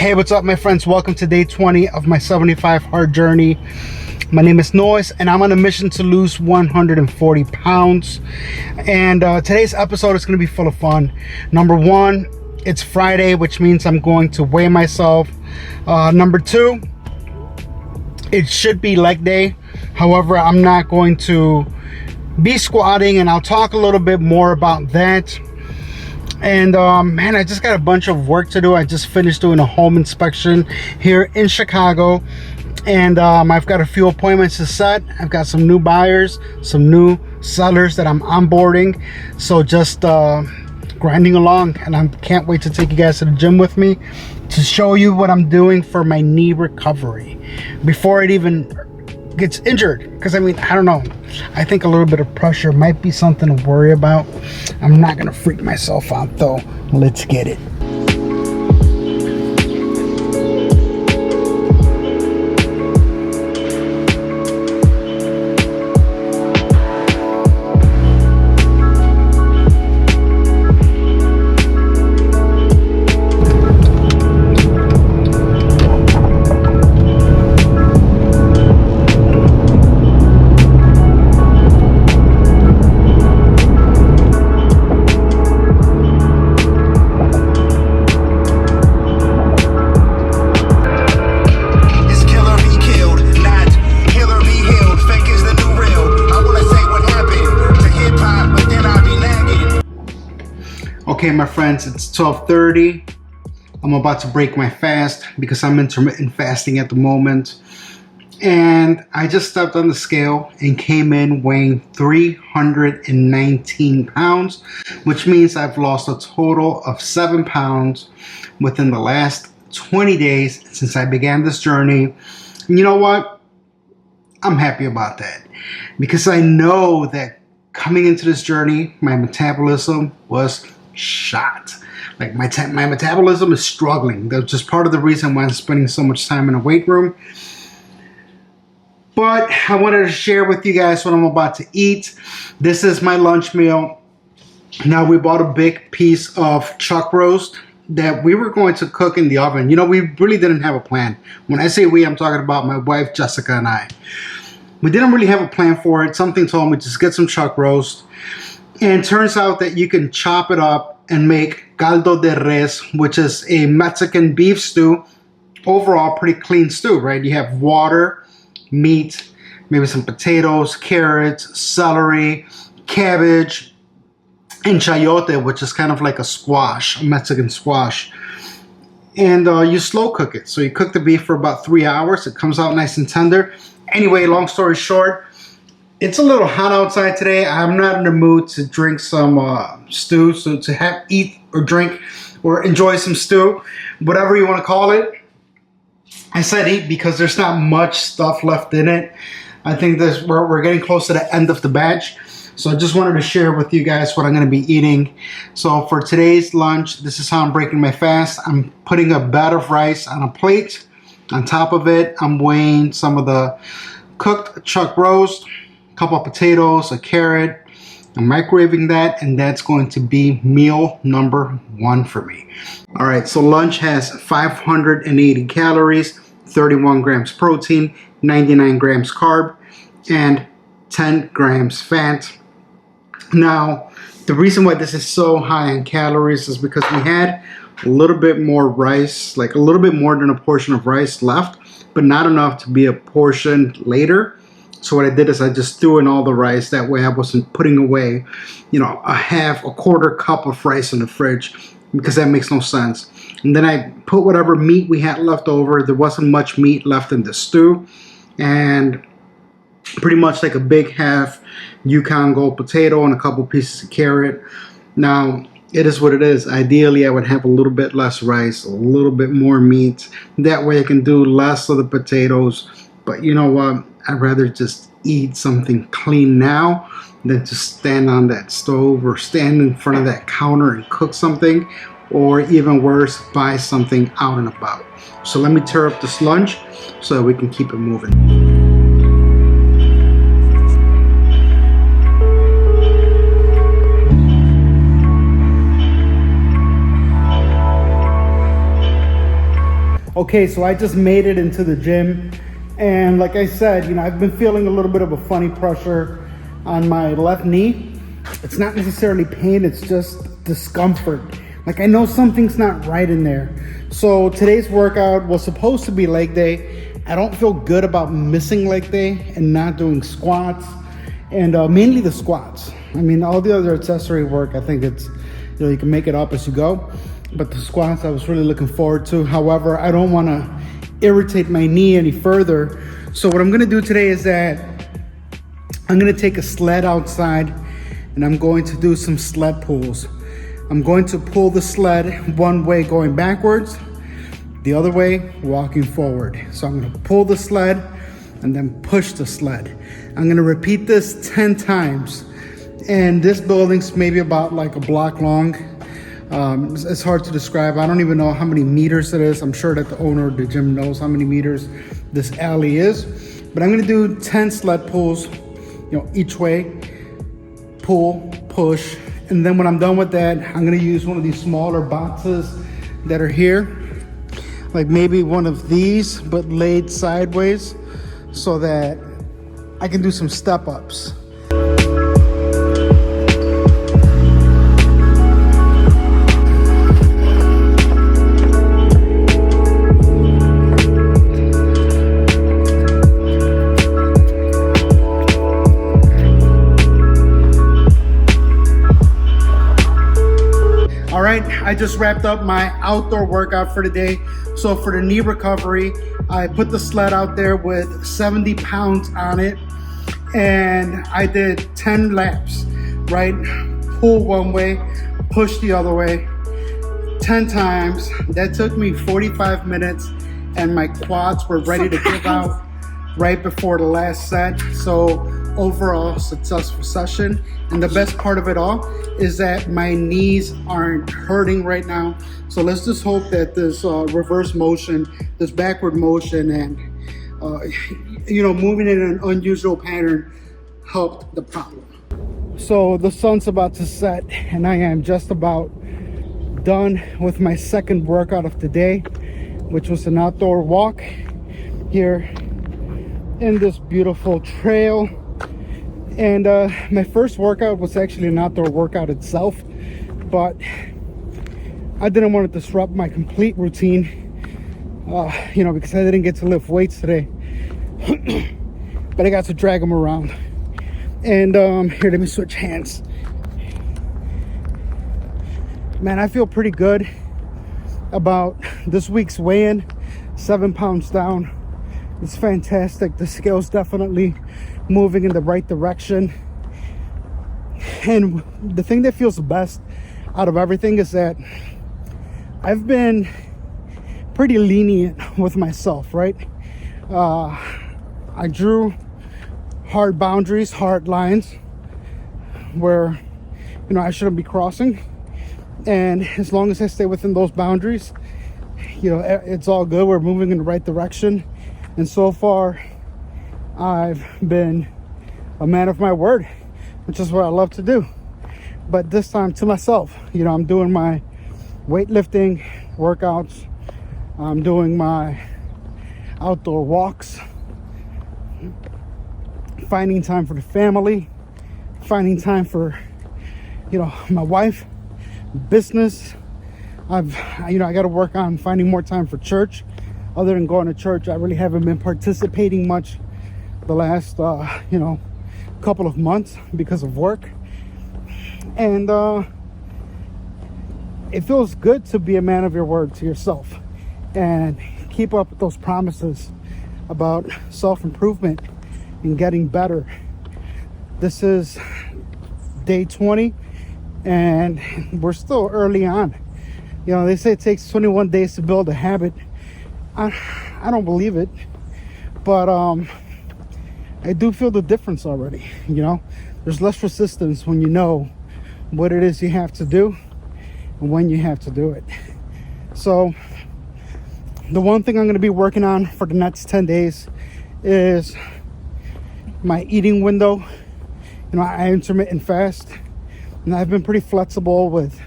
Hey, what's up, my friends? Welcome to day 20 of my 75 hard journey. My name is Noyes, and I'm on a mission to lose 140 pounds. And today's episode is going to be full of fun. Number one, it's Friday, which means I'm going to weigh myself. Number two, it should be leg day. However, I'm not going to be squatting, and I'll talk a little bit more about that. And man, I just got a bunch of work to do. I just finished doing a home inspection here in Chicago, and I've got a few appointments to set. I've got some new buyers, some new sellers that I'm onboarding, so just grinding along. And I can't wait to take you guys to the gym with me to show you what I'm doing for my knee recovery before it even gets injured. Because I mean, I don't know, I think a little bit of pressure might be something to worry about. I'm not gonna freak myself out though. Let's get it. Okay, my friends, it's 12:30. I'm about to break my fast because I'm intermittent fasting at the moment. And I just stepped on the scale and came in weighing 319 pounds, which means I've lost a total of 7 pounds within the last 20 days since I began this journey. And you know what? I'm happy about that because I know that coming into this journey, my metabolism was shot. Like my metabolism is struggling. That's just part of the reason why I'm spending so much time in a weight room. But I wanted to share with you guys what I'm about to eat. This is my lunch meal. Now, we bought a big piece of chuck roast that we were going to cook in the oven. You know, we really didn't have a plan. When I say we, I'm talking about my wife, Jessica, and I. We didn't really have a plan for it. Something told me just get some chuck roast. And it turns out that you can chop it up and make Caldo De Res, which is a Mexican beef stew. Overall, pretty clean stew, right? You have water, meat, maybe some potatoes, carrots, celery, cabbage, and chayote, which is kind of like a squash, a Mexican squash. And you slow cook it. So you cook the beef for about 3 hours. It comes out nice and tender. Anyway, long story short, it's a little hot outside today. I'm not in the mood to drink some stew, so to eat or drink or enjoy some stew, whatever you want to call it. I said eat because there's not much stuff left in it. I think we're getting close to the end of the batch. So I just wanted to share with you guys what I'm going to be eating. So for today's lunch, this is how I'm breaking my fast. I'm putting a bed of rice on a plate. On top of it, I'm weighing some of the cooked chuck roast, couple of potatoes, a carrot. I'm microwaving that, and that's going to be meal number 1 for me. All right, so lunch has 580 calories, 31 grams protein, 99 grams carb, and 10 grams fat. Now, the reason why this is so high in calories is because we had a little bit more rice, like a little bit more than a portion of rice left, but not enough to be a portion later. So what I did is I just threw in all the rice. That way I wasn't putting away, you know, a quarter cup of rice in the fridge, because that makes no sense. And then I put whatever meat we had left over. There wasn't much meat left in the stew. And pretty much like a big half Yukon Gold potato and a couple pieces of carrot. Now, it is what it is. Ideally, I would have a little bit less rice, a little bit more meat. That way I can do less of the potatoes. But you know what? I'd rather just eat something clean now than to stand on that stove or stand in front of that counter and cook something, or even worse, buy something out and about. So let me tear up this lunch so that we can keep it moving. Okay, so I just made it into the gym, and like I said, I've been feeling a little bit of a funny pressure on my left knee. It's not necessarily pain, it's just discomfort. Like I know something's not right in there. So today's workout was supposed to be leg day. I don't feel good about missing leg day and not doing squats, and mainly the squats. I mean, all the other accessory work, I think it's, you can make it up as you go. But the squats I was really looking forward to. However, I don't want to irritate my knee any further. So what I'm going to do today is that I'm going to take a sled outside and I'm going to do some sled pulls. I'm going to pull the sled one way going backwards, the other way walking forward. So I'm going to pull the sled and then push the sled. I'm going to repeat this 10 times. And this building's maybe about like a block long. It's hard to describe. I don't even know how many meters it is. I'm sure that the owner of the gym knows how many meters this alley is. But I'm gonna do 10 sled pulls, each way. Pull, push. And then when I'm done with that, I'm gonna use one of these smaller boxes that are here. Like maybe one of these, but laid sideways so that I can do some step ups. I just wrapped up my outdoor workout for the day. So for the knee recovery, I put the sled out there with 70 pounds on it, and I did 10 laps, right? Pull one way, push the other way, 10 times. That took me 45 minutes, and my quads were ready to give out right before the last set. So overall successful session. And the best part of it all is that my knees aren't hurting right now. So let's just hope that this reverse motion, this backward motion, and moving in an unusual pattern helped the problem. So the sun's about to set and I am just about done with my second workout of the day, which was an outdoor walk here in this beautiful trail. And my first workout was actually an outdoor workout itself, but I didn't want to disrupt my complete routine, because I didn't get to lift weights today. But I got to drag them around. And here, let me switch hands. Man, I feel pretty good about this week's weigh-in. 7 pounds down. It's fantastic. The scale's definitely moving in the right direction. And the thing that feels the best out of everything is that I've been pretty lenient with myself, right? I drew hard boundaries, hard lines where I shouldn't be crossing, and as long as I stay within those boundaries, it's all good. We're moving in the right direction. And so far I've been a man of my word, which is what I love to do. But this time to myself, I'm doing my weightlifting workouts. I'm doing my outdoor walks, finding time for the family, finding time for, my wife, business. I got to work on finding more time for church. Other than going to church, I really haven't been participating much the last, couple of months because of work. And it feels good to be a man of your word to yourself and keep up with those promises about self-improvement and getting better. This is day 20 and we're still early on. They say it takes 21 days to build a habit. I don't believe it, but I do feel the difference already. There's less resistance when you know what it is you have to do and when you have to do it. So the one thing I'm going to be working on for the next 10 days is my eating window. I intermittent fast, and I've been pretty flexible with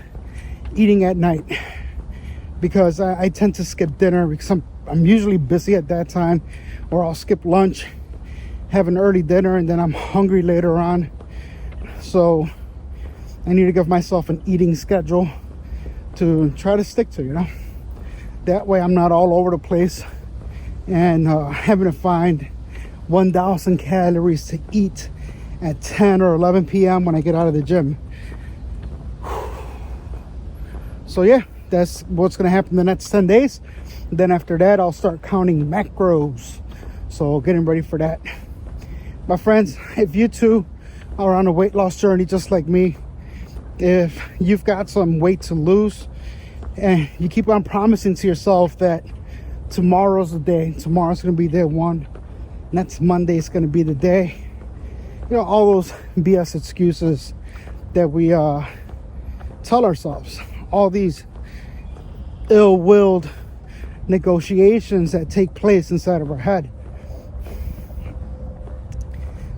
eating at night because I tend to skip dinner because I'm usually busy at that time, or I'll skip lunch, have an early dinner, and then I'm hungry later on. So I need to give myself an eating schedule to try to stick to, you know. That way I'm not all over the place and having to find 1,000 calories to eat at 10 or 11 p.m. when I get out of the gym. So yeah, that's what's going to happen the next 10 days. Then after that, I'll start counting macros. So getting ready for that. My friends, if you too are on a weight loss journey just like me, if you've got some weight to lose and you keep on promising to yourself that tomorrow's the day, tomorrow's going to be day one, next Monday is going to be the day, you know, all those BS excuses that we tell ourselves, all these ill-willed negotiations that take place inside of our head.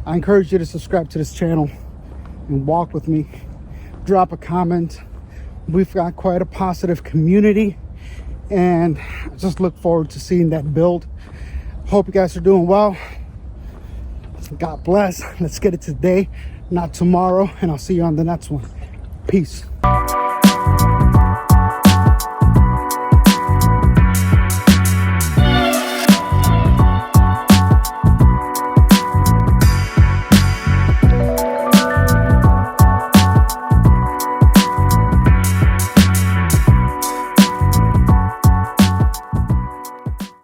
I encourage you to subscribe to this channel and walk with me. Drop a comment. We've got quite a positive community, and I just look forward to seeing that build. Hope you guys are doing well. God bless. Let's get it today, not tomorrow, and I'll see you on the next one. Peace.